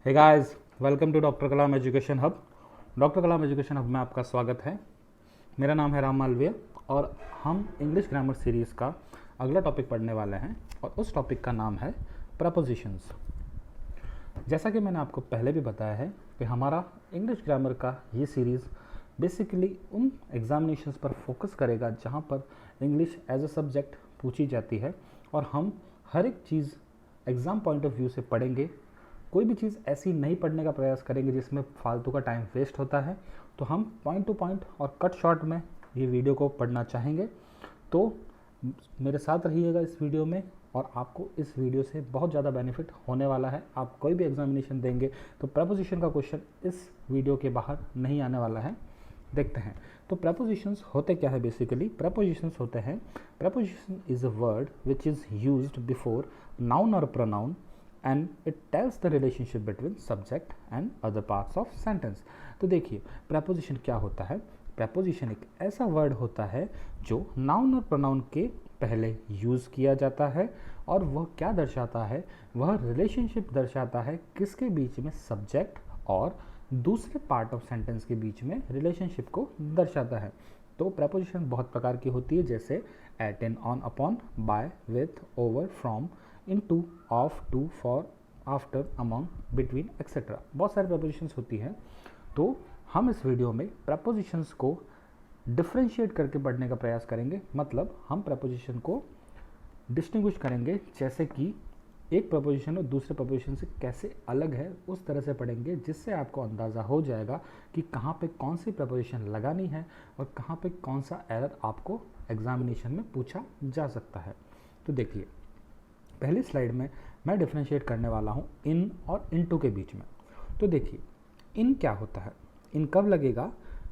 Hey guys, welcome to doctor Kalam education hub. Doctor Kalam education hub में आपका स्वागत है। मेरा नाम है राम मालवीय और हम इंग्लिश ग्रामर सीरीज़ का अगला टॉपिक पढ़ने वाले हैं और उस टॉपिक का नाम है प्रपोजिशंस। जैसा कि मैंने आपको पहले भी बताया है कि हमारा इंग्लिश ग्रामर का ये सीरीज़ बेसिकली उन एग्जामिनेशंस पर फोकस करेगा जहाँ पर इंग्लिश एज अ सब्जेक्ट पूछी जाती है और हम हर एक चीज़ एग्ज़ाम पॉइंट ऑफ व्यू से पढ़ेंगे। कोई भी चीज़ ऐसी नहीं पढ़ने का प्रयास करेंगे जिसमें फालतू का टाइम वेस्ट होता है। तो हम पॉइंट टू पॉइंट और कट शॉर्ट में ये वीडियो को पढ़ना चाहेंगे। तो मेरे साथ रहिएगा इस वीडियो में और आपको इस वीडियो से बहुत ज़्यादा बेनिफिट होने वाला है। आप कोई भी एग्जामिनेशन देंगे तो प्रपोजिशन का क्वेश्चन इस वीडियो के बाहर नहीं आने वाला है। देखते हैं तो प्रपोजिशंस होते क्या है। बेसिकली प्रपोजिशंस होते हैं, preposition is a word which is used before noun और pronoun and it tells the relationship between subject and other parts of sentence। तो देखिए प्रपोजिशन क्या होता है। प्रपोजिशन एक ऐसा वर्ड होता है जो नाउन और प्रोनाउन के पहले यूज़ किया जाता है और वह क्या दर्शाता है, वह रिलेशनशिप दर्शाता है किसके बीच में, सब्जेक्ट और दूसरे पार्ट ऑफ सेंटेंस के बीच में रिलेशनशिप को दर्शाता है। तो प्रपोजिशन बहुत प्रकार की होती है, जैसे at, in, on, upon, by, with, over, from, into, of, to, for, after, among, between, etcetera. बहुत सारी प्रपोजिशंस होती हैं। तो हम इस वीडियो में प्रपोजिशंस को डिफ्रेंशिएट करके पढ़ने का प्रयास करेंगे। मतलब हम प्रपोजिशन को डिस्टिंग्विश करेंगे, जैसे कि एक प्रपोजिशन और दूसरे प्रपोजिशन से कैसे अलग है उस तरह से पढ़ेंगे, जिससे आपको अंदाज़ा हो जाएगा कि कहाँ पे कौन सी प्रपोजिशन लगानी है और कहाँ पे कौन सा एरर आपको एग्जामिनेशन में पूछा जा सकता है। तो देखिए पहली स्लाइड में मैं डिफ्रेंशिएट करने वाला हूँ इन और इनटू के बीच में। तो देखिए इन क्या होता है, इन कब लगेगा,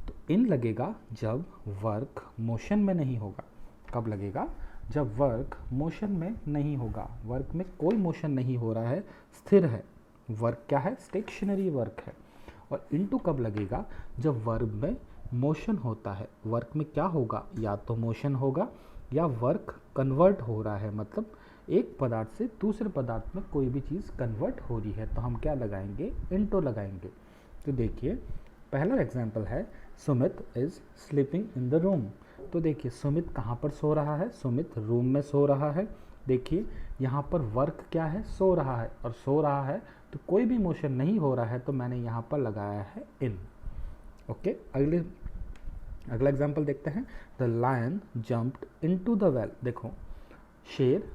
तो इन लगेगा जब वर्क मोशन में नहीं होगा। कब लगेगा, जब वर्क मोशन में नहीं होगा। वर्क में कोई मोशन नहीं हो रहा है, स्थिर है। वर्क क्या है, स्टेशनरी वर्क है। और इनटू कब लगेगा, जब वर्ब में मोशन होता है। वर्क में क्या होगा, या तो मोशन होगा या वर्क कन्वर्ट हो रहा है, मतलब एक पदार्थ से दूसरे पदार्थ में कोई भी चीज़ कन्वर्ट हो रही है, तो हम क्या लगाएंगे, इनटू लगाएंगे। तो देखिए पहला एग्जाम्पल है Sumit is sleeping in the room. तो देखिए सुमित कहाँ पर सो रहा है, सुमित रूम में सो रहा है। देखिए यहाँ पर वर्क क्या है, सो रहा है, और सो रहा है तो कोई भी मोशन नहीं हो रहा है, तो मैंने यहाँ पर लगाया है इन। ओके, अगला एग्जाम्पल देखते हैं। The lion jumped into the well. देखो शेर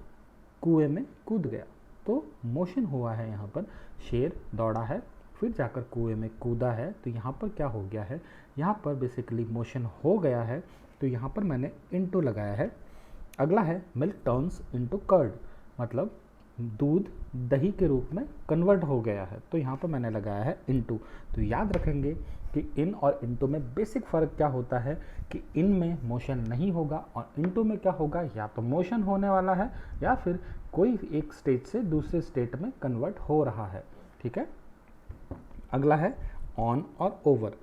कुएं में कूद गया, तो मोशन हुआ है। यहाँ पर शेर दौड़ा है, फिर जाकर कुएं में कूदा है, तो यहाँ पर क्या हो गया है, यहाँ पर बेसिकली मोशन हो गया है, तो यहाँ पर मैंने इनटू लगाया है। अगला है मिल्क टर्न्स इनटू कर्ड, मतलब दूध दही के रूप में कन्वर्ट हो गया है, तो यहाँ पर मैंने लगाया है इनटू। तो याद रखेंगे कि इन और इनटू में बेसिक फ़र्क क्या होता है कि इन में मोशन नहीं होगा और इनटू में क्या होगा, या तो मोशन होने वाला है या फिर कोई एक स्टेट से दूसरे स्टेट में कन्वर्ट हो रहा है। ठीक है, अगला है ऑन और ओवर।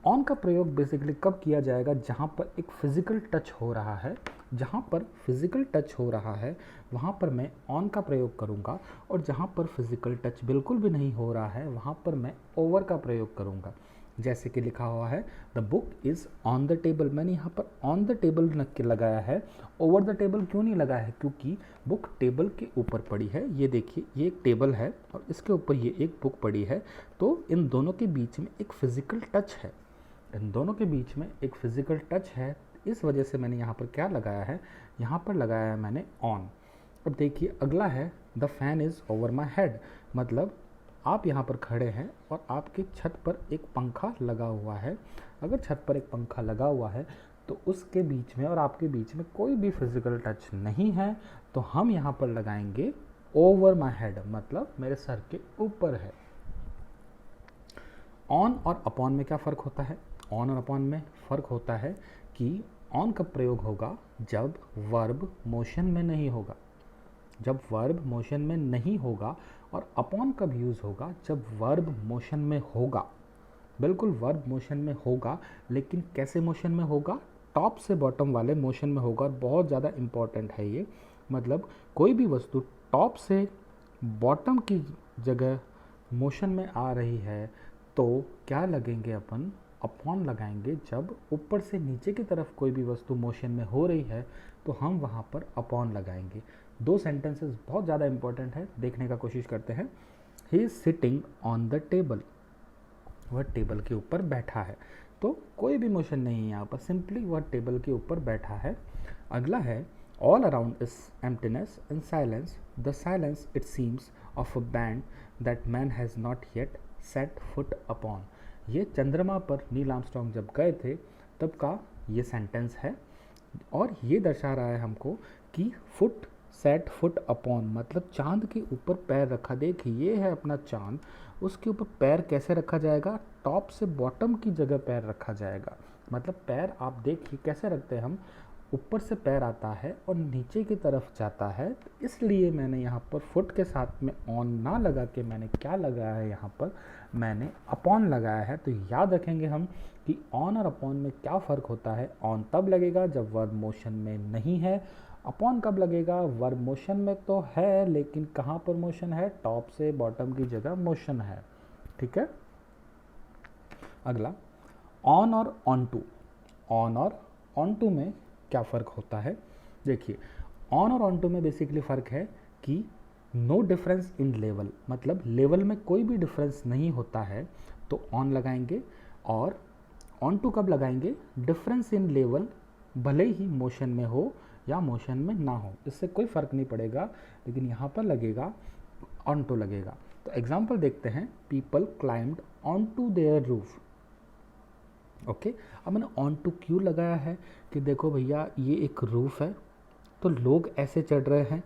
ऑन का प्रयोग बेसिकली कब किया जाएगा, जहाँ पर एक फिजिकल टच हो रहा है। जहाँ पर फिजिकल टच हो रहा है वहाँ पर मैं ऑन का प्रयोग करूँगा, और जहाँ पर फिजिकल टच बिल्कुल भी नहीं हो रहा है वहाँ पर मैं ओवर का प्रयोग करूँगा। जैसे कि लिखा हुआ है the book is on the table, मैंने यहाँ पर ऑन द टेबल रख के लगाया है, ओवर द टेबल क्यों नहीं लगाया है, क्योंकि बुक टेबल के ऊपर पड़ी है। ये देखिए ये एक टेबल है और इसके ऊपर ये एक बुक पड़ी है, तो इन दोनों के बीच में एक फिजिकल टच है। इन दोनों के बीच में एक फिजिकल टच है, इस वजह से मैंने यहाँ पर क्या लगाया है, यहाँ पर लगाया है मैंने ऑन। अब देखिए अगला है the fan is over my head, मतलब आप यहाँ पर खड़े हैं और आपके छत पर एक पंखा लगा हुआ है। अगर छत पर एक पंखा लगा हुआ है तो उसके बीच में और आपके बीच में कोई भी फिजिकल टच नहीं है, तो हम यहाँ पर लगाएंगे ओवर माई हेड, मतलब मेरे सर के ऊपर है। ऑन और अपॉन में क्या फ़र्क होता है, ऑन और अपॉन में फ़र्क होता है कि ऑन कब प्रयोग होगा, जब वर्ब मोशन में नहीं होगा। जब वर्ब मोशन में नहीं होगा, और अपॉन कब यूज़ होगा, जब वर्ब मोशन में होगा। बिल्कुल वर्ब मोशन में होगा, लेकिन कैसे मोशन में होगा, टॉप से बॉटम वाले मोशन में होगा। बहुत ज़्यादा इम्पॉर्टेंट है ये, मतलब कोई भी वस्तु टॉप से बॉटम की जगह मोशन में आ रही है तो क्या लगेंगे अपन, अपॉन लगाएंगे। जब ऊपर से नीचे की तरफ कोई भी वस्तु मोशन में हो रही है तो हम वहाँ पर अपॉन लगाएंगे। दो सेंटेंसेस बहुत ज़्यादा इंपॉर्टेंट है, देखने का कोशिश करते हैं। He is sitting on the table, वह टेबल के ऊपर बैठा है। तो कोई भी मोशन नहीं है यहाँ पर, सिंपली वह टेबल के ऊपर बैठा है। अगला है all around is emptiness and silence, the silence it seems of a band that man has not yet set foot upon. ये चंद्रमा पर नील आर्मस्ट्रॉन्ग जब गए थे तब का ये सेंटेंस है, और ये दर्शा रहा है हमको कि फुट सेट फुट अपॉन मतलब चांद के ऊपर पैर रखा। देखिए ये है अपना चांद, उसके ऊपर पैर कैसे रखा जाएगा, टॉप से बॉटम की जगह पैर रखा जाएगा। मतलब पैर आप देखिए कैसे रखते हैं हम, ऊपर से पैर आता है और नीचे की तरफ जाता है। तो इसलिए मैंने यहाँ पर फुट के साथ में ऑन ना लगा के मैंने क्या लगाया है, यहाँ पर मैंने अपॉन लगाया है। तो याद रखेंगे हम कि ऑन और अपॉन में क्या फ़र्क होता है। ऑन तब लगेगा जब वर्ब मोशन में नहीं है, अपॉन कब लगेगा, वर्ब मोशन में तो है लेकिन कहाँ पर मोशन है, टॉप से बॉटम की जगह मोशन है। ठीक है। अगला ऑन और ऑन टू। ऑन और ऑन टू में क्या फ़र्क होता है, देखिए ऑन और ऑन टू में बेसिकली फ़र्क है कि नो डिफरेंस इन लेवल, मतलब लेवल में कोई भी डिफरेंस नहीं होता है तो ऑन लगाएंगे। और ऑन टू कब लगाएंगे, डिफरेंस इन लेवल भले ही मोशन में हो या मोशन में ना हो, इससे कोई फ़र्क नहीं पड़ेगा, लेकिन यहाँ पर लगेगा ऑन टू लगेगा। तो एग्जाम्पल देखते हैं, people climbed on to their roof. Okay, अब मैंने ऑन टू क्यों लगाया है कि देखो भैया ये एक रूफ है तो लोग ऐसे चढ़ रहे हैं,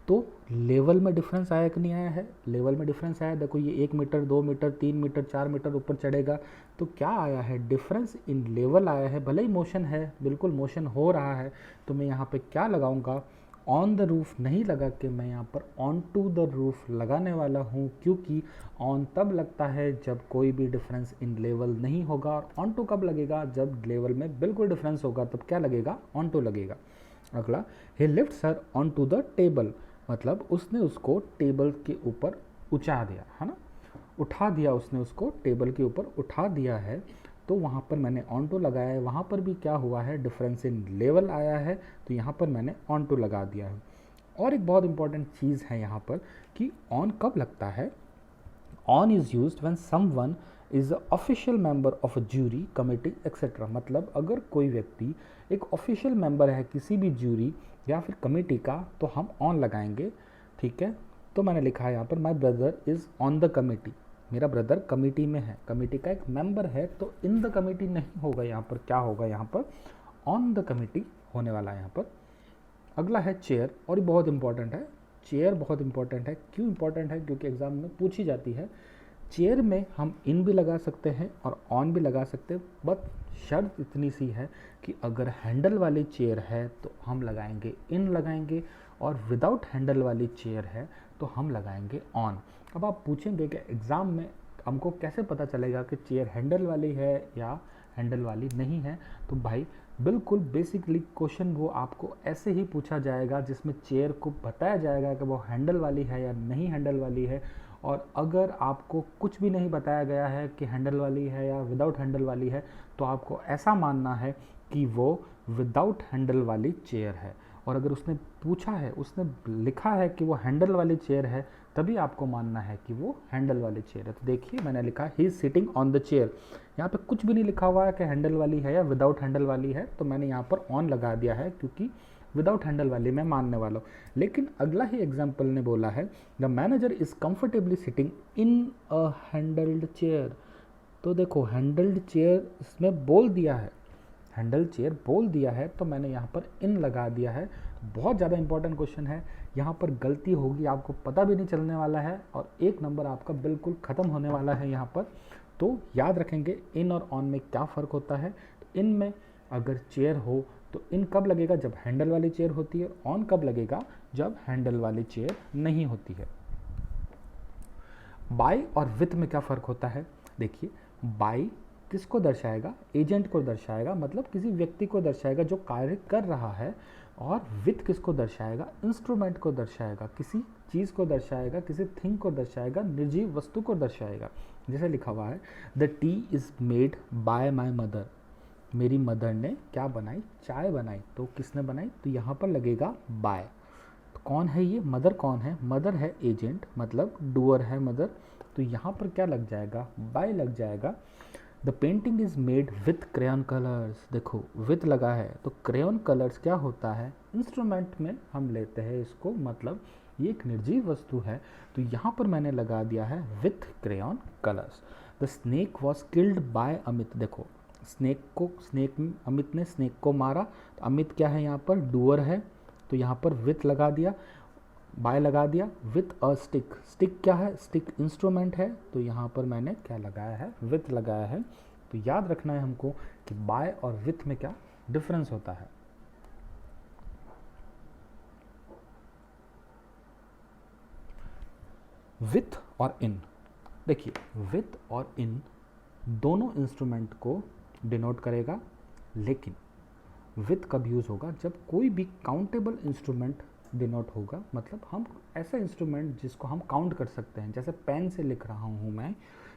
तो लेवल में डिफरेंस आया कि नहीं आया है, लेवल में डिफरेंस आया। देखो ये 1 मीटर 2 मीटर 3 मीटर 4 मीटर ऊपर चढ़ेगा तो क्या आया है, डिफरेंस इन लेवल आया है। भले ही मोशन है, बिल्कुल मोशन हो रहा है, तो मैं यहाँ पे क्या लगाऊंगा, ऑन द रूफ नहीं लगा के मैं यहाँ पर ऑन टू द रूफ लगाने वाला हूँ, क्योंकि ऑन तब लगता है जब कोई भी डिफरेंस इन लेवल नहीं होगा, और ऑन टू कब लगेगा, जब लेवल में बिल्कुल डिफरेंस होगा, तब क्या लगेगा, ऑन टू लगेगा। अगला, he lifts her onto the table, मतलब उसने उसको टेबल के ऊपर उठा दिया है ना, उठा दिया, उसने उसको टेबल के ऊपर उठा दिया है। तो वहाँ पर मैंने ऑन टू लगाया है, वहाँ पर भी क्या हुआ है, डिफरेंस इन लेवल आया है, तो यहाँ पर मैंने ऑन टू लगा दिया है। और एक बहुत इंपॉर्टेंट चीज़ है यहाँ पर कि ऑन कब लगता है, on is used when someone is a official member of a jury committee etcetera. मतलब अगर कोई व्यक्ति एक ऑफिशियल मेंबर है किसी भी ज्यूरी या फिर कमेटी का तो हम ऑन लगाएंगे। ठीक है, तो मैंने लिखा है यहाँ पर my brother is on the committee, मेरा ब्रदर कमेटी में है, कमेटी का एक मेंबर है, तो इन द कमेटी नहीं होगा, यहाँ पर क्या होगा, यहाँ पर ऑन द कमेटी होने वाला है यहाँ पर। अगला है चेयर, और ये बहुत इंपॉर्टेंट है, चेयर बहुत इंपॉर्टेंट है। क्यों इंपॉर्टेंट है, क्योंकि एग्जाम में पूछी जाती है। चेयर में हम इन भी लगा सकते हैं और ऑन भी लगा सकते हैं, बट शर्त इतनी सी है कि अगर हैंडल वाली चेयर है तो हम लगाएंगे इन लगाएंगे, और विदाउट हैंडल वाली चेयर है तो हम लगाएंगे ऑन। अब आप पूछेंगे कि एग्ज़ाम में हमको कैसे पता चलेगा कि चेयर हैंडल वाली है या हैंडल वाली नहीं है, तो भाई बिल्कुल बेसिकली क्वेश्चन वो आपको ऐसे ही पूछा जाएगा जिसमें चेयर को बताया जाएगा कि वो हैंडल वाली है या नहीं हैंडल वाली है। और अगर आपको कुछ भी नहीं बताया गया है कि हैंडल वाली है या विदाउट हैंडल वाली है, तो आपको ऐसा मानना है कि वो विदाउट हैंडल वाली चेयर है। और अगर उसने पूछा है, उसने लिखा है कि वो हैंडल वाली चेयर है, तभी आपको मानना है कि वो हैंडल वाली चेयर है। तो देखिए मैंने लिखा he is sitting on the chair, यहाँ पे कुछ भी नहीं लिखा हुआ है कि हैंडल वाली है या विदाउट हैंडल वाली है, तो मैंने यहाँ पर ऑन लगा दिया है क्योंकि विदाउट हैंडल वाली मैं मानने वाला हूँ। लेकिन अगला ही एग्जाम्पल ने बोला है the manager is comfortably sitting in a handled chair. तो देखो हैंडल्ड चेयर इसमें बोल दिया है, हैंडल चेयर बोल दिया है, तो मैंने यहाँ पर इन लगा दिया है। बहुत ज़्यादा इंपॉर्टेंट क्वेश्चन है, यहाँ पर गलती होगी आपको पता भी नहीं चलने वाला है और 1 नंबर आपका बिल्कुल ख़त्म होने वाला है यहाँ पर। तो याद रखेंगे इन और ऑन में क्या फ़र्क होता है। तो इन में अगर चेयर हो तो इन कब लगेगा, जब हैंडल वाली चेयर होती है, ऑन कब लगेगा, जब हैंडल वाली चेयर नहीं होती है। बाय और विथ में क्या फ़र्क होता है, देखिए बाय किसको दर्शाएगा, एजेंट को दर्शाएगा, मतलब किसी व्यक्ति को दर्शाएगा जो कार्य कर रहा है। और विथ किसको दर्शाएगा, इंस्ट्रूमेंट को दर्शाएगा, किसी चीज़ को दर्शाएगा, किसी थिंग को दर्शाएगा, निर्जीव वस्तु को दर्शाएगा। जैसे लिखा हुआ है the T is made by my mother, मेरी मदर ने क्या बनाई, चाय बनाई। तो किसने बनाई, तो यहाँ पर लगेगा बाय। तो कौन है ये, मदर कौन है, मदर है एजेंट, मतलब डूअर है मदर। तो यहाँ पर क्या लग जाएगा, बाय लग जाएगा। The painting is made with crayon colours, देखो विथ लगा है तो क्रेयन कलर्स क्या होता है, इंस्ट्रूमेंट में हम लेते हैं इसको, मतलब ये एक निर्जीव वस्तु है। तो यहाँ पर मैंने लगा दिया है with crayon colours. The snake was killed by Amit, देखो अमित ने स्नेक को मारा। तो अमित क्या है यहाँ पर, डूअर है, तो यहाँ पर विथ लगा दिया, बाय लगा दिया। विथ अ स्टिक, स्टिक क्या है, स्टिक इंस्ट्रूमेंट है, तो यहाँ पर मैंने क्या लगाया है, विथ लगाया है। तो याद रखना है हमको कि बाय और विथ में क्या डिफरेंस होता है। विथ और इन, देखिए विथ और इन दोनों इंस्ट्रूमेंट को डिनोट करेगा, लेकिन विथ कब यूज़ होगा, जब कोई भी काउंटेबल इंस्ट्रूमेंट डिनोट होगा, मतलब हम ऐसा इंस्ट्रूमेंट जिसको हम काउंट कर सकते हैं। जैसे पेन से लिख रहा हूँ मैं,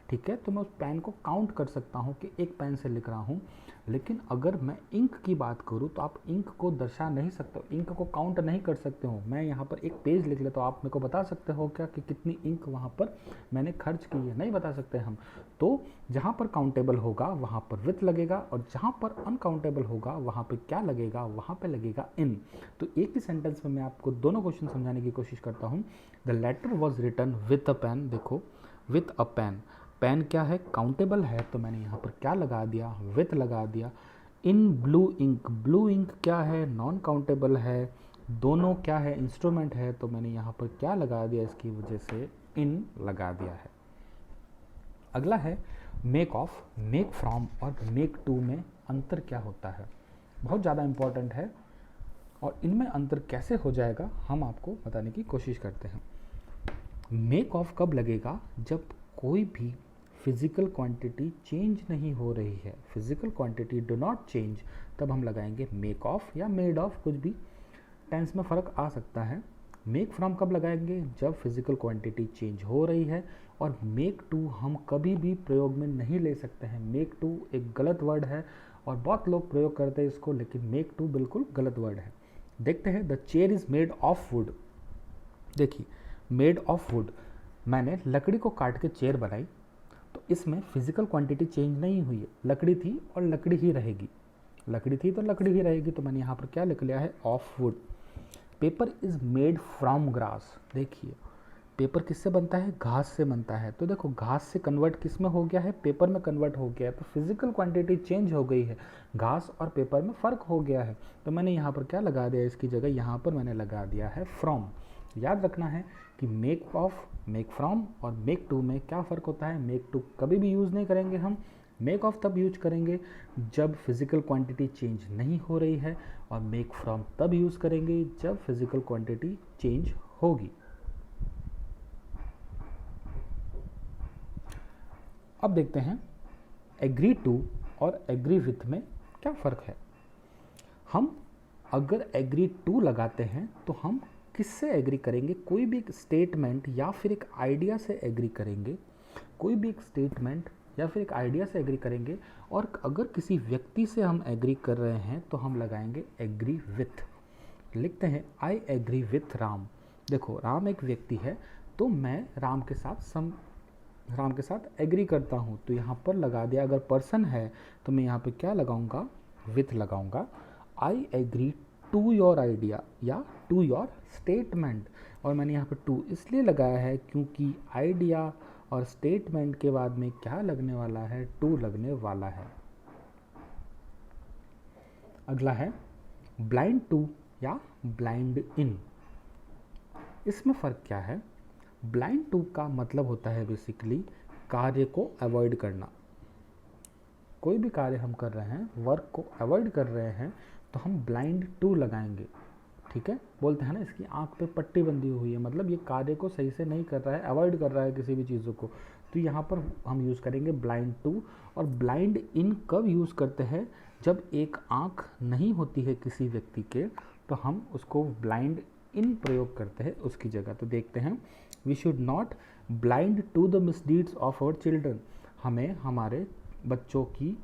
ठीक है, तो मैं उस पेन को काउंट कर सकता हूँ कि एक पेन से लिख रहा हूँ। लेकिन अगर मैं इंक की बात करूँ तो आप इंक को दर्शा नहीं सकते हो, इंक को काउंट नहीं कर सकते हो। मैं यहाँ पर एक पेज लिख लेता हूँ, आप मेरे को बता सकते हो क्या कि कितनी इंक वहाँ पर मैंने खर्च की है, नहीं बता सकते हम। तो जहाँ पर काउंटेबल होगा वहाँ पर विथ लगेगा, और जहाँ पर अनकाउंटेबल होगा वहाँ पर क्या लगेगा, वहाँ पर लगेगा इन। तो एक ही सेंटेंस में मैं आपको दोनों क्वेश्चन समझाने की कोशिश करता हूँ। The letter was written with a pen, देखो विथ अ पेन, पेन क्या है, काउंटेबल है, तो मैंने यहाँ पर क्या लगा दिया, विथ लगा दिया। In blue ink, blue ink क्या है, नॉन काउंटेबल है, दोनों क्या है, इंस्ट्रूमेंट है, तो मैंने यहाँ पर क्या लगा दिया, इसकी वजह से इन लगा दिया है। अगला है मेक ऑफ, मेक फ्रॉम और मेक टू में अंतर क्या होता है, बहुत ज़्यादा इम्पॉर्टेंट है, और इनमें अंतर कैसे हो जाएगा हम आपको बताने की कोशिश करते हैं। मेक ऑफ कब लगेगा, जब कोई भी फिजिकल क्वांटिटी चेंज नहीं हो रही है, physical quantity do not change, तब हम लगाएंगे मेक ऑफ या मेड ऑफ, कुछ भी टेंस में फ़र्क आ सकता है। मेक फ्रॉम कब लगाएंगे, जब फिजिकल क्वांटिटी चेंज हो रही है। और मेक टू हम कभी भी प्रयोग में नहीं ले सकते हैं, मेक टू एक गलत वर्ड है और बहुत लोग प्रयोग करते हैं इसको, लेकिन मेक टू बिल्कुल गलत वर्ड है। देखते हैं, the chair is made of would, देखिए मेड ऑफ वुड, मैंने लकड़ी को काट के चेयर बनाई, तो इसमें फिजिकल क्वांटिटी चेंज नहीं हुई है, लकड़ी थी और लकड़ी ही रहेगी, लकड़ी थी तो लकड़ी ही रहेगी। तो मैंने यहाँ पर क्या लिख लिया है, of would. Paper is made from grass, देखिए पेपर किससे बनता है, घास से बनता है, तो देखो घास से कन्वर्ट किस में हो गया है, पेपर में कन्वर्ट हो गया है। तो फिजिकल क्वांटिटी चेंज हो गई है, घास और पेपर में फ़र्क हो गया है। तो मैंने यहाँ पर क्या लगा दिया, इसकी जगह यहाँ पर मैंने लगा दिया है फ्रॉम। याद रखना है कि मेक ऑफ, मेक फ्रॉम और मेक टू में क्या फ़र्क होता है। मेक टू कभी भी यूज़ नहीं करेंगे हम, मेक ऑफ तब यूज करेंगे जब फिजिकल क्वांटिटी चेंज नहीं हो रही है, और मेक फ्रॉम तब यूज़ करेंगे जब फिजिकल क्वांटिटी चेंज होगी। अब देखते हैं एग्री टू और एग्री विथ में क्या फ़र्क है। हम अगर एग्री टू लगाते हैं तो हम किससे एग्री करेंगे, कोई भी एक स्टेटमेंट या फिर एक आइडिया से एग्री करेंगे, कोई भी एक स्टेटमेंट या फिर एक आइडिया से एग्री करेंगे। और अगर किसी व्यक्ति से हम एग्री कर रहे हैं तो हम लगाएंगे एग्री विथ। लिखते हैं आई एग्री विथ राम, देखो राम एक व्यक्ति है, तो मैं राम के साथ एग्री करता हूँ, तो यहाँ पर लगा दिया। अगर पर्सन है तो मैं यहाँ पे क्या लगाऊंगा, विथ लगाऊंगा। I agree to your idea या टू योर स्टेटमेंट, और मैंने यहाँ पे टू इसलिए लगाया है क्योंकि आइडिया और स्टेटमेंट के बाद में क्या लगने वाला है, टू लगने वाला है। अगला है ब्लाइंड टू या ब्लाइंड इन, इसमें फ़र्क क्या है। ब्लाइंड टू का मतलब होता है बेसिकली कार्य को अवॉइड करना। कोई भी कार्य हम कर रहे हैं, वर्क को अवॉइड कर रहे हैं, तो हम ब्लाइंड टू लगाएंगे, ठीक है। बोलते हैं ना इसकी आंख पे पट्टी बंधी हुई है, मतलब ये कार्य को सही से नहीं कर रहा है, अवॉइड कर रहा है किसी भी चीज़ों को, तो यहाँ पर हम यूज़ करेंगे ब्लाइंड टू। और ब्लाइंड इन कब यूज़ करते हैं, जब एक आंख नहीं होती है किसी व्यक्ति के, तो हम उसको ब्लाइंड इन प्रयोग करते हैं उसकी जगह। तो देखते हैं, we should not blind to the misdeeds of our children. हमें हमारे बच्चों की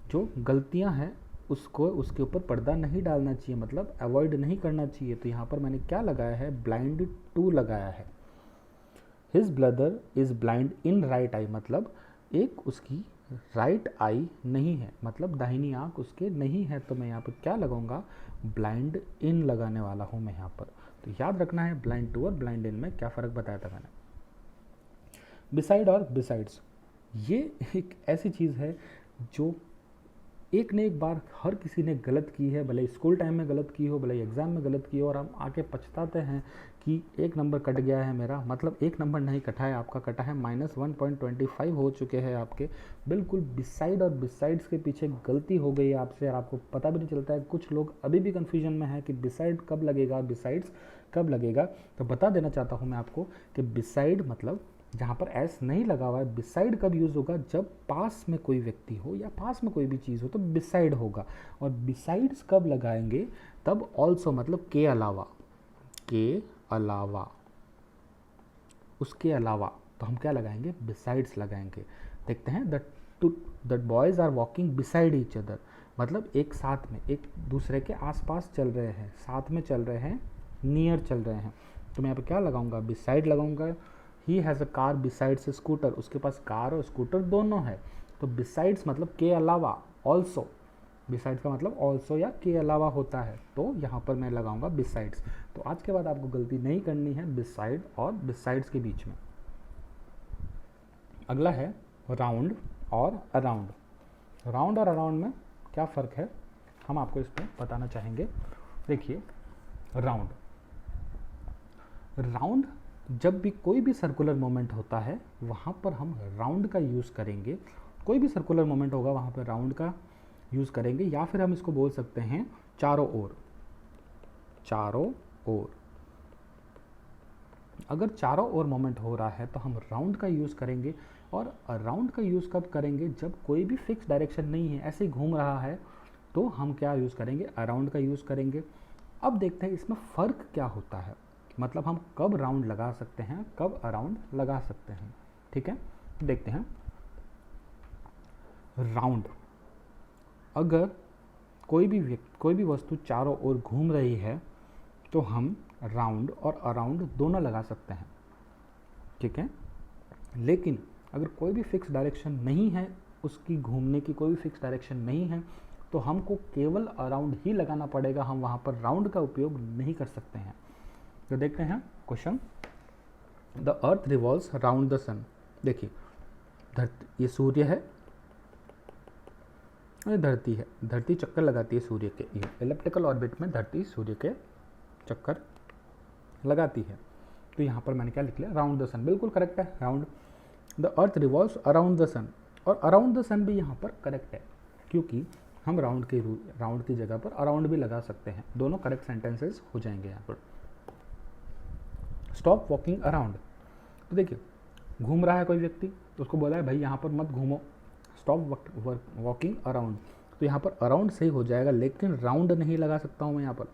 जो गलतियां हैं उसको उसके ऊपर पर्दा नहीं डालना चाहिए, मतलब अवॉइड नहीं करना चाहिए। तो यहाँ पर मैंने क्या लगाया है, ब्लाइंड टू लगाया है। His brother is blind in right I, मतलब एक उसकी राइट आई नहीं है, मतलब दाहिनी आंख उसके नहीं है। तो मैं यहाँ पर क्या लगाऊंगा, ब्लाइंड इन लगाने वाला हूँ मैं यहाँ पर। तो याद रखना है ब्लाइंड टू और ब्लाइंड इन में क्या फ़र्क बताया था मैंने। बिसाइड और बिसाइड्स, ये एक ऐसी चीज़ है जो एक ने एक बार हर किसी ने गलत की है, भले स्कूल टाइम में गलत की हो, भले एग्ज़ाम में गलत की हो, और हम आके पछताते हैं कि एक नंबर कट गया है मेरा। मतलब एक नंबर नहीं कटा है आपका, कटा है -1.25 हो चुके हैं आपके। बिल्कुल बिसाइड और बिसाइड्स के पीछे गलती हो गई है आपसे और आपको पता भी नहीं चलता है। कुछ लोग अभी भी कन्फ्यूजन में है कि बिसाइड कब लगेगा, बिसाइड्स कब लगेगा। तो बता देना चाहता हूँ मैं आपको कि बिसाइड मतलब जहाँ पर एस नहीं लगा हुआ है, बिसाइड कब यूज़ होगा, जब पास में कोई व्यक्ति हो या पास में कोई भी चीज़ हो तो बिसाइड होगा। और बिसाइड्स कब लगाएंगे, तब ऑल्सो मतलब के अलावा, के अलावा, उसके अलावा। तो हम क्या लगाएंगे, बिसाइड्स लगाएंगे। देखते हैं, that boys are walking beside each other, मतलब एक साथ में एक दूसरे के आसपास चल रहे हैं, साथ में चल रहे हैं, नियर चल रहे हैं। तो मैं यहाँ पे क्या लगाऊंगा, बिसाइड लगाऊंगा। He has a car besides A scooter, उसके पास कार और स्कूटर दोनों है। तो बिसाइड्स मतलब के अलावा, ऑल्सो, बिसाइड्स का मतलब ऑल्सो या के अलावा होता है। तो यहाँ पर मैं लगाऊंगा बिसाइड्स। तो आज के बाद आपको गलती नहीं करनी है बिसाइड और बिसाइड्स के बीच में। अगला है राउंड और अराउंड। राउंड और अराउंड में क्या फ़र्क है हम आपको इस पर बताना चाहेंगे। देखिए, राउंड, राउंड जब भी कोई भी सर्कुलर मोमेंट होता है वहाँ पर हम राउंड का यूज़ करेंगे। कोई भी सर्कुलर मोमेंट होगा वहाँ पर राउंड का यूज़ करेंगे, या फिर हम इसको बोल सकते हैं चारों ओर। चारों ओर, अगर चारों ओर मोमेंट हो रहा है तो हम राउंड का यूज़ करेंगे। और राउंड का यूज़ कब करेंगे, जब कोई भी फिक्स डायरेक्शन नहीं है, ऐसे ही घूम रहा है, तो हम क्या यूज़ करेंगे, अराउंड का यूज़ करेंगे। अब देखते हैं इसमें फ़र्क क्या होता है, मतलब हम कब राउंड लगा सकते हैं, कब अराउंड लगा सकते हैं। ठीक है, देखते हैं। राउंड, अगर कोई भी वस्तु चारों ओर घूम रही है तो हम राउंड और अराउंड दोनों लगा सकते हैं। ठीक है, लेकिन अगर कोई भी फिक्स डायरेक्शन नहीं है, उसकी घूमने की कोई भी फिक्स डायरेक्शन नहीं है, तो हमको केवल अराउंड ही लगाना पड़ेगा। हम वहाँ पर राउंड का उपयोग नहीं कर सकते हैं। तो देखते हैं question, the earth revolves round the sun. देखिए, धरती, ये सूर्य है, ये धरती है, धरती चक्कर लगाती है सूर्य के, इलिप्टिकल ऑर्बिट में धरती सूर्य के चक्कर लगाती है। तो यहाँ पर मैंने क्या लिख लिया, राउंड द सन, बिल्कुल करेक्ट है, round. The earth revolves around the sun, और अराउंड द सन भी यहाँ पर करेक्ट है, क्योंकि हम राउंड की जगह पर अराउंड भी लगा सकते हैं। दोनों करेक्ट सेंटेंसेस हो जाएंगे यहाँ पर। स्टॉप वॉकिंग अराउंड, तो देखिए घूम रहा है कोई व्यक्ति, तो उसको बोला है भाई यहाँ पर मत घूमो, स्टॉप वॉकिंग अराउंड। तो यहाँ पर अराउंड सही हो जाएगा, लेकिन राउंड नहीं लगा सकता हूँ मैं यहाँ पर,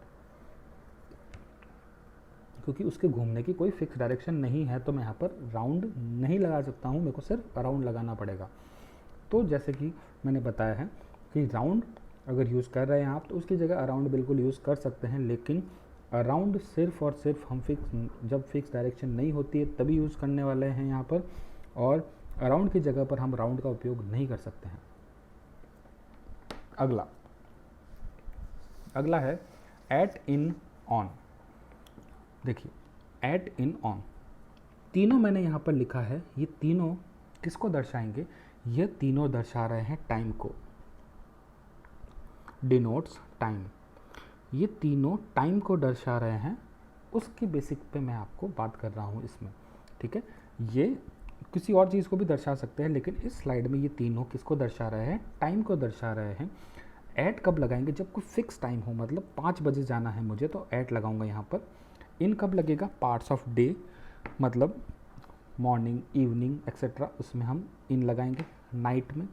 क्योंकि उसके घूमने की कोई फिक्स डायरेक्शन नहीं है। तो मैं यहाँ पर राउंड नहीं लगा सकता हूँ, मेरे को सिर्फ अराउंड लगाना पड़ेगा। तो जैसे कि मैंने बताया है कि राउंड अगर यूज़ कर रहे हैं आप, तो उसकी जगह अराउंड बिल्कुल यूज़ कर सकते हैं, लेकिन अराउंड सिर्फ और सिर्फ हम जब फिक्स डायरेक्शन नहीं होती है तभी यूज़ करने वाले हैं यहाँ पर, और अराउंड की जगह पर हम राउंड का उपयोग नहीं कर सकते हैं। अगला है एट, इन, ऑन। देखिए, एट, इन, ऑन, तीनों मैंने यहाँ पर लिखा है। ये तीनों किसको दर्शाएंगे, ये तीनों दर्शा रहे हैं टाइम को, डिनोट्स टाइम। ये तीनों टाइम को दर्शा रहे हैं, उसकी बेसिक पे मैं आपको बात कर रहा हूँ इसमें। ठीक है, ये किसी और चीज़ को भी दर्शा सकते हैं, लेकिन इस स्लाइड में ये तीनों किसको दर्शा रहे हैं, टाइम को दर्शा रहे हैं। एट कब लगाएंगे, जब कोई फिक्स टाइम हो, मतलब 5 बजे जाना है मुझे, तो एट लगाऊंगा यहाँ पर। इन कब लगेगा, पार्ट्स ऑफ डे, मतलब मॉर्निंग, इवनिंग एक्सेट्रा, उसमें हम इन लगाएंगे। नाइट में,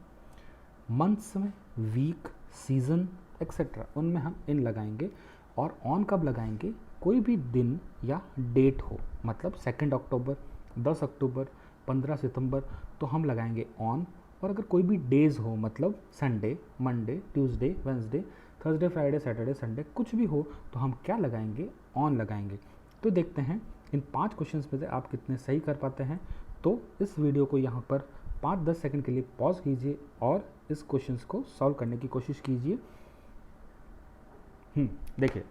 मंथ्स में, वीक, सीज़न एक्सेट्रा, उनमें हम इन लगाएंगे। और ऑन कब लगाएंगे, कोई भी दिन या डेट हो, मतलब 2 अक्टूबर, 10 अक्टूबर, 15 सितंबर, तो हम लगाएंगे ऑन। और अगर कोई भी डेज़ हो, मतलब Sunday, Monday, Tuesday, Wednesday, Thursday, Friday, Saturday, Sunday, कुछ भी हो, तो हम क्या लगाएंगे, ऑन लगाएंगे। तो देखते हैं इन 5 क्वेश्चंस में से आप कितने सही कर पाते हैं। तो इस वीडियो को यहाँ पर 5-10 सेकंड के लिए पॉज कीजिए और इस क्वेश्चंस को सॉल्व करने की कोशिश कीजिए। देखिए,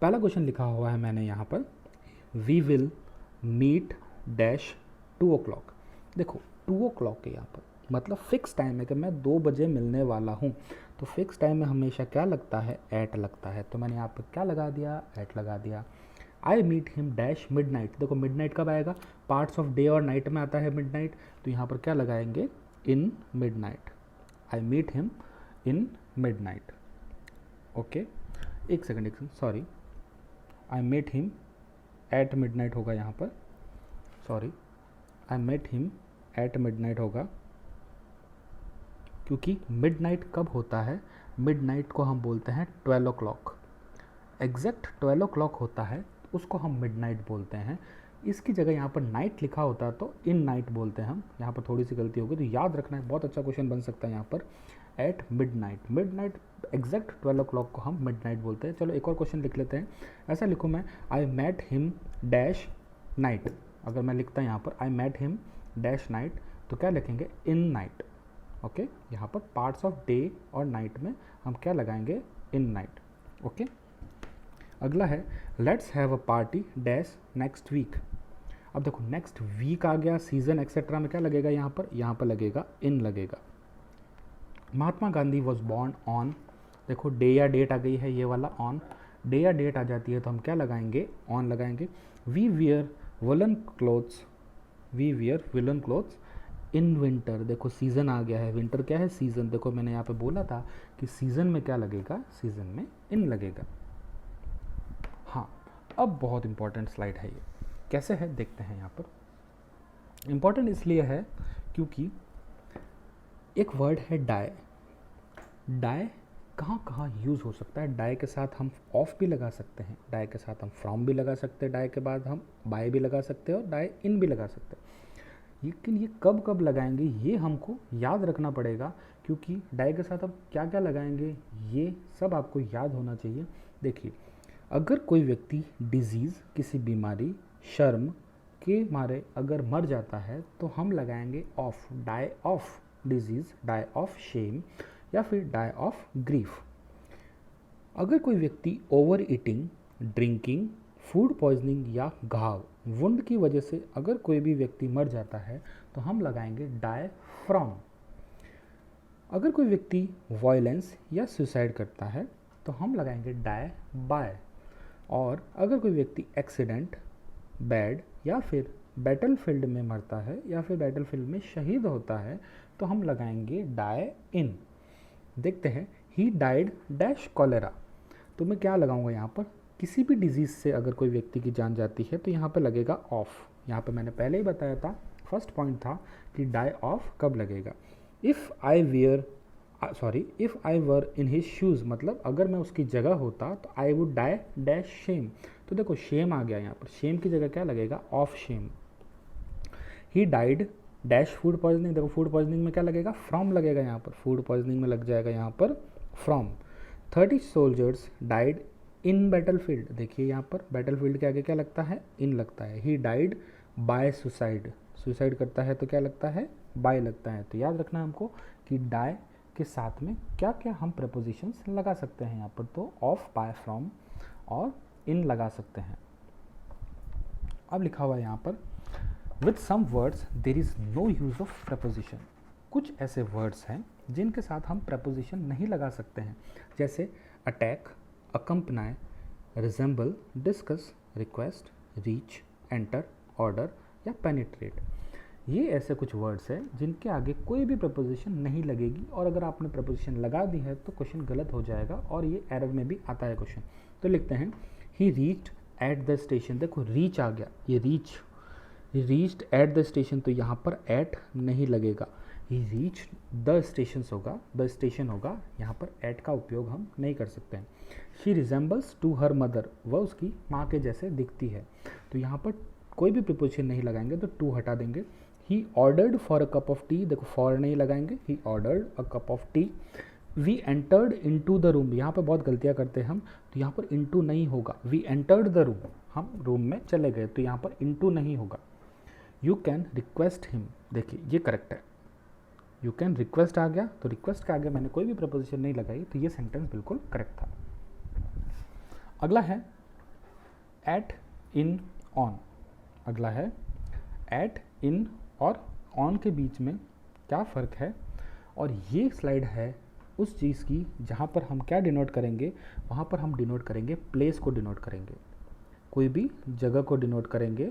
पहला क्वेश्चन लिखा हुआ है मैंने यहाँ पर, we will meet dash 2 o'clock। देखो 2 o'clock है यहाँ पर, मतलब फिक्स टाइम है कि मैं 2 बजे मिलने वाला हूँ। तो फिक्स टाइम में हमेशा क्या लगता है, एट लगता है। तो मैंने यहाँ पर क्या लगा दिया, एट लगा दिया। I meet him dash midnight. देखो मिड नाइट कब आएगा, पार्ट्स ऑफ डे और नाइट में आता है मिड नाइट, तो यहाँ पर क्या लगाएंगे, in midnight. I meet him in midnight. Okay, एक second, sorry, I met him at midnight होगा यहाँ पर, sorry, I met him at midnight होगा, क्योंकि मिड नाइट कब होता है, मिड नाइट को हम बोलते हैं 12 o'clock। एग्जैक्ट 12 o'clock होता है, उसको हम मिड नाइट बोलते हैं। इसकी जगह यहाँ पर नाइट लिखा होता है तो इन नाइट बोलते हैं हम। यहाँ पर थोड़ी सी गलती होगी, तो याद रखना है, बहुत अच्छा क्वेश्चन बन सकता है यहाँ पर, at mid night. Mid night exact 12 o'clock को हम मिड नाइट बोलते हैं। चलो एक और क्वेश्चन लिख लेते हैं। ऐसा लिखूँ मैं, I met him dash night. अगर मैं लिखता यहाँ पर I met him dash night, तो क्या लिखेंगे, इन नाइट। ओके, यहाँ पर पार्ट्स ऑफ डे और नाइट में हम क्या लगाएंगे, इन नाइट। ओके, अगला है, let's have a party dash next week. अब देखो नेक्स्ट वीक आ गया, सीजन एक्सेट्रा में क्या लगेगा, यहाँ पर लगेगा इन लगेगा। Mahatma Gandhi was born on, देखो डे या डेट आ गई है, ये वाला ऑन, डे या डेट आ जाती है तो हम क्या लगाएंगे, ऑन लगाएंगे। We wear woollen clothes, we wear woollen clothes in winter. देखो सीज़न आ गया है, विंटर क्या है, सीज़न। देखो मैंने यहाँ पे बोला था कि सीज़न में क्या लगेगा, सीज़न में इन लगेगा। हाँ, अब बहुत इंपॉर्टेंट स्लाइड है ये, कैसे है देखते हैं। यहाँ पर इंपॉर्टेंट इसलिए है क्योंकि एक वर्ड है डाई। डाई कहाँ कहाँ यूज़ हो सकता है, डाई के साथ हम ऑफ भी लगा सकते हैं, डाई के साथ हम फ्रॉम भी लगा सकते हैं, डाई के बाद हम बाय भी लगा सकते हैं और डाई इन भी लगा सकते हैं। लेकिन ये कब कब लगाएंगे ये हमको याद रखना पड़ेगा, क्योंकि डाई के साथ अब क्या क्या लगाएंगे ये सब आपको याद होना चाहिए। देखिए, अगर कोई व्यक्ति डिजीज़, किसी बीमारी, शर्म के मारे अगर मर जाता है तो हम लगाएंगे of, die of disease, die of shame, या फिर डाई ऑफ ग्रीफ। अगर कोई व्यक्ति over eating, drinking, food poisoning या घाव, वुंड की वजह से अगर कोई भी व्यक्ति मर जाता है तो हम लगाएंगे डाई फ्रॉम। अगर कोई व्यक्ति वायलेंस या सुसाइड करता है तो हम लगाएंगे डाई बाय। और अगर कोई व्यक्ति एक्सीडेंट, बैड या फिर बैटलफील्ड में मरता है या फिर बैटलफील्ड में शहीद होता है तो हम लगाएंगे डाई इन। देखते हैं, ही डाइड डैश कॉलेरा, तो मैं क्या लगाऊंगा यहाँ पर, किसी भी डिजीज़ से अगर कोई व्यक्ति की जान जाती है तो यहाँ पर लगेगा ऑफ। यहाँ पर मैंने पहले ही बताया था, फर्स्ट पॉइंट था कि डाई ऑफ कब लगेगा। If I were in his shoes, मतलब अगर मैं उसकी जगह होता तो I would die dash shame. तो देखो शेम आ गया यहाँ पर, शेम की जगह क्या लगेगा, of shame. He died dash food poisoning, देखो फूड पॉइजनिंग में क्या लगेगा, फ्रॉम लगेगा यहाँ पर, फूड पॉइजनिंग में लग जाएगा यहाँ पर from. 30 soldiers died in battlefield, देखिए यहाँ पर बैटलफील्ड के आगे क्या लगता है, इन लगता है। He died by suicide, suicide करता है तो क्या लगता है, बाय लगता है। तो याद रखना हमको कि डाई के साथ में क्या क्या हम प्रपोजिशंस लगा सकते हैं यहाँ पर, तो ऑफ, बाय, फ्रॉम और इन लगा सकते हैं। अब लिखा हुआ है यहाँ पर, with some words there is no use of preposition. कुछ ऐसे वर्ड्स हैं जिनके साथ हम प्रपोजिशन नहीं लगा सकते हैं, जैसे attack, accompany, resemble, discuss, request, reach, enter, order या पेनिट्रेट। ये ऐसे कुछ वर्ड्स हैं जिनके आगे कोई भी प्रपोजिशन नहीं लगेगी, और अगर आपने प्रपोजिशन लगा दी है तो क्वेश्चन गलत हो जाएगा और ये एरर में भी आता है क्वेश्चन। तो लिखते हैं, ही रीच्ड एट द स्टेशन। देखो रीच आ गया, ये reach reached at the station, तो यहाँ पर एट नहीं लगेगा, ही रीच द स्टेशन होगा, द स्टेशन होगा, यहाँ पर एट का उपयोग हम नहीं कर सकते हैं। She resembles to her mother, वह उसकी माँ के जैसे दिखती है, तो यहाँ पर कोई भी प्रीपोजिशन नहीं लगाएंगे तो टू हटा देंगे। He ordered for a cup of tea, देखो फॉर नहीं लगाएंगे, he ordered a cup of tea. We entered in to the room, यहाँ पर बहुत गलतियाँ करते हैं हम, तो यहाँ पर इंटू नहीं होगा, वी एंटर्ड द रूम, हम रूम में चले गए, तो यहाँ पर इंटू नहीं होगा। यू कैन रिक्वेस्ट हिम, देखिए ये करेक्ट है, यू कैन रिक्वेस्ट आ गया, तो रिक्वेस्ट के आगे मैंने कोई भी प्रपोजिशन नहीं लगाई, तो ये सेंटेंस बिल्कुल करेक्ट था। अगला है एट, इन, ऑन। अगला है एट, इन और ऑन के बीच में क्या फ़र्क है, और ये स्लाइड है उस चीज़ की जहाँ पर हम क्या डिनोट करेंगे, वहाँ पर हम डिनोट करेंगे प्लेस को डिनोट करेंगे, कोई भी जगह को डिनोट करेंगे,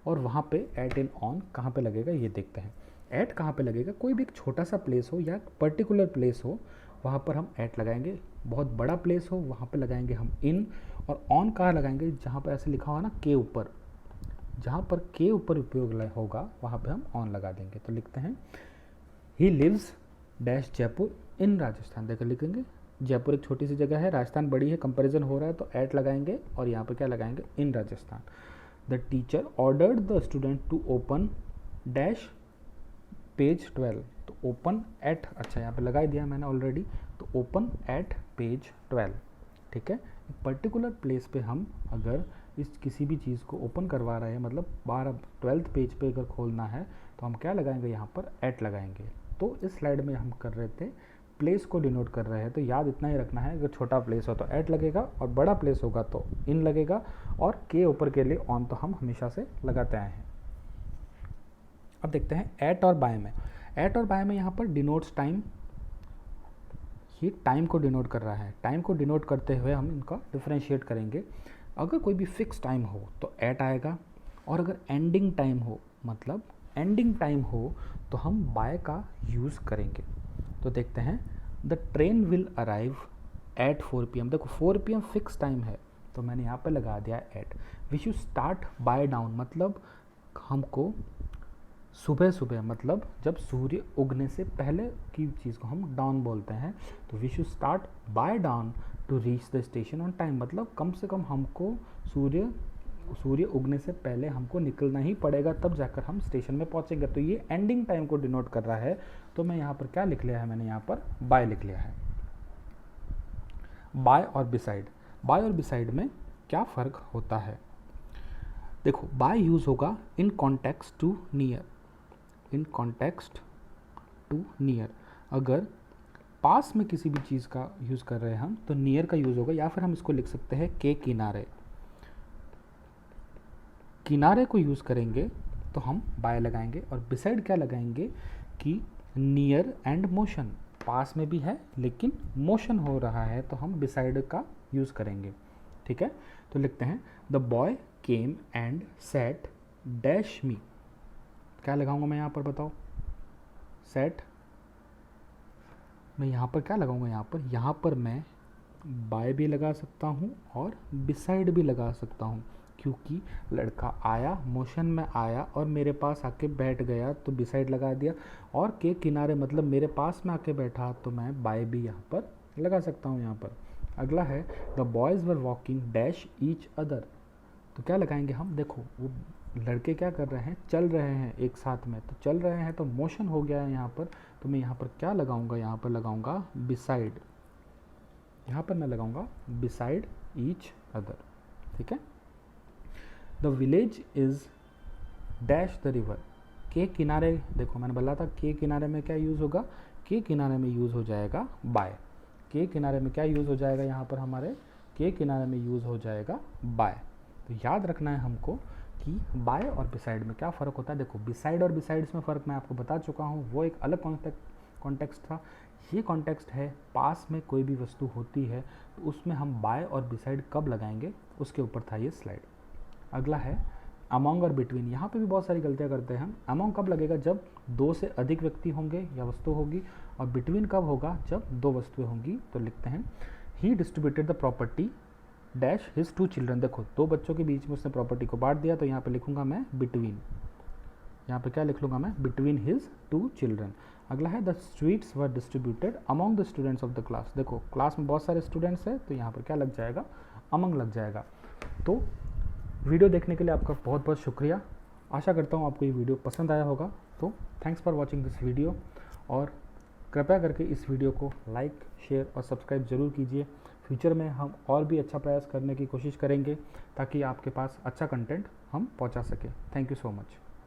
और वहाँ पे एट, इन, ऑन कहाँ पे लगेगा ये देखते हैं। एट कहाँ पे लगेगा, कोई भी एक छोटा सा प्लेस हो या पर्टिकुलर प्लेस हो वहाँ पर हम एट लगाएंगे, बहुत बड़ा प्लेस हो वहाँ पे लगाएंगे हम इन, और ऑन कहाँ लगाएंगे, जहाँ पर ऐसे लिखा हुआ ना के ऊपर, जहाँ पर के ऊपर उपयोग होगा वहाँ पे हम ऑन लगा देंगे। तो लिखते हैं ही लिव्स डैश जयपुर इन राजस्थान, देखो लिखेंगे जयपुर एक छोटी सी जगह है, राजस्थान बड़ी है, कंपैरिजन हो रहा है, तो एट लगाएंगे और यहाँ पर क्या लगाएंगे, in Rajasthan. The teacher ordered the student to open dash page 12, तो ओपन एट, अच्छा यहाँ पे लगा दिया मैंने ऑलरेडी, तो ओपन एट पेज 12, ठीक है। एक पर्टिकुलर प्लेस पे हम अगर इस किसी भी चीज़ को ओपन करवा रहे हैं, मतलब 12th पेज पे अगर खोलना है, तो हम क्या लगाएंगे, यहाँ पर एट लगाएंगे। तो इस स्लाइड में हम कर रहे थे प्लेस को डिनोट कर रहे हैं, तो याद इतना ही रखना है, अगर छोटा प्लेस हो तो एट लगेगा, और बड़ा प्लेस होगा तो इन लगेगा, और के ऊपर के लिए ऑन तो हम हमेशा से लगाते आए हैं। अब देखते हैं एट और बाय में। एट और बाय में यहाँ पर डिनोट्स टाइम, ये टाइम को डिनोट कर रहा है, टाइम को डिनोट करते हुए हम इनका डिफ्रेंशिएट करेंगे। अगर कोई भी फिक्स टाइम हो तो एट आएगा, और अगर एंडिंग टाइम हो, मतलब एंडिंग टाइम हो, तो हम बाय का यूज़ करेंगे। तो देखते हैं the train will arrive at 4 PM, देखो 4 PM फिक्स टाइम है, तो मैंने यहाँ पे लगा दिया at. We should start by dawn, मतलब हमको सुबह सुबह, मतलब जब सूर्य उगने से पहले की चीज़ को हम डाउन बोलते हैं, तो we should start by dawn to reach the station on time, मतलब कम से कम हमको सूर्य उगने से पहले हमको निकलना ही पड़ेगा, तब जाकर हम स्टेशन में पहुंचेंगे। तो ये एंडिंग टाइम को डिनोट कर रहा है, तो मैं यहाँ पर क्या लिख लिया है, मैंने यहाँ पर बाय लिख लिया है। बाय और बिसाइड, बाय और बिसाइड में क्या फ़र्क होता है, देखो बाय यूज़ होगा in context to near, in context to near, अगर पास में किसी भी चीज़ का यूज़ कर रहे हैं हम, तो नियर का यूज़ होगा, या फिर हम इसको लिख सकते हैं के किनारे, किनारे को यूज़ करेंगे तो हम बाय लगाएंगे, और बिसाइड क्या लगाएंगे कि नियर एंड मोशन, पास में भी है लेकिन मोशन हो रहा है, तो हम बिसाइड का यूज़ करेंगे, ठीक है। तो लिखते हैं the boy came and set dash मी, क्या लगाऊंगा मैं यहाँ पर बताओ, सेट, मैं यहाँ पर क्या लगाऊंगा, यहाँ पर मैं बाय भी लगा सकता हूँ और बिसाइड भी लगा सकता हूँ, क्योंकि लड़का आया, मोशन में आया और मेरे पास आके बैठ गया, तो बिसाइड लगा दिया, और के किनारे मतलब मेरे पास में आके बैठा, तो मैं बाय भी यहाँ पर लगा सकता हूँ यहाँ पर। अगला है the boys were walking dash each other, तो क्या लगाएंगे हम, देखो वो लड़के क्या कर रहे हैं, चल रहे हैं एक साथ में, तो चल रहे हैं तो मोशन हो गया है यहाँ पर, तो मैं यहाँ पर क्या लगाऊंगा, यहाँ पर लगाऊंगा बिसाइड, यहाँ पर मैं लगाऊंगा बिसाइड ईच अदर, ठीक है। The village is dash the river, के किनारे, देखो मैंने बोला था के किनारे में क्या यूज़ होगा, के किनारे में यूज़ हो जाएगा बाय, के किनारे में क्या यूज़ हो जाएगा, यहाँ पर हमारे के किनारे में यूज़ हो जाएगा बाय। तो याद रखना है हमको कि बाय और बिसाइड में क्या फ़र्क होता है। देखो बिसाइड और बिसाइड्स में फ़र्क मैं आपको बता चुका हूँ, वो एक अलग कॉन्टेक्स्ट था, ये कॉन्टेक्स्ट है पास में कोई भी वस्तु होती है तो उसमें हम बाय और बिसाइड कब लगाएंगे, उसके ऊपर था ये स्लाइड। अगला है अमोंग और बिटवीन, यहाँ पे भी बहुत सारी गलतियाँ करते हैं हम। अमोंग कब लगेगा, जब 2 से अधिक व्यक्ति होंगे या वस्तु होगी, और बिटवीन कब होगा, जब 2 वस्तुएं होंगी। तो लिखते हैं he distributed the property dash his 2 children. देखो 2 बच्चों के बीच में उसने प्रॉपर्टी को बांट दिया, तो यहाँ पे लिखूंगा मैं बिटवीन, यहाँ पे क्या लिख लूँगा मैं, बिटवीन हिज 2 चिल्ड्रन। अगला है the sweets were distributed among the students of the class. देखो क्लास में बहुत सारे स्टूडेंट्स हैं, तो यहाँ पर क्या लग जाएगा, अमंग लग जाएगा। तो वीडियो देखने के लिए आपका बहुत बहुत शुक्रिया। आशा करता हूँ आपको ये वीडियो पसंद आया होगा। तो thanks for watching this video, और कृपया करके इस वीडियो को लाइक, शेयर और सब्सक्राइब ज़रूर कीजिए। फ्यूचर में हम और भी अच्छा प्रयास करने की कोशिश करेंगे ताकि आपके पास अच्छा कंटेंट हम पहुंचा सकें। Thank you so much.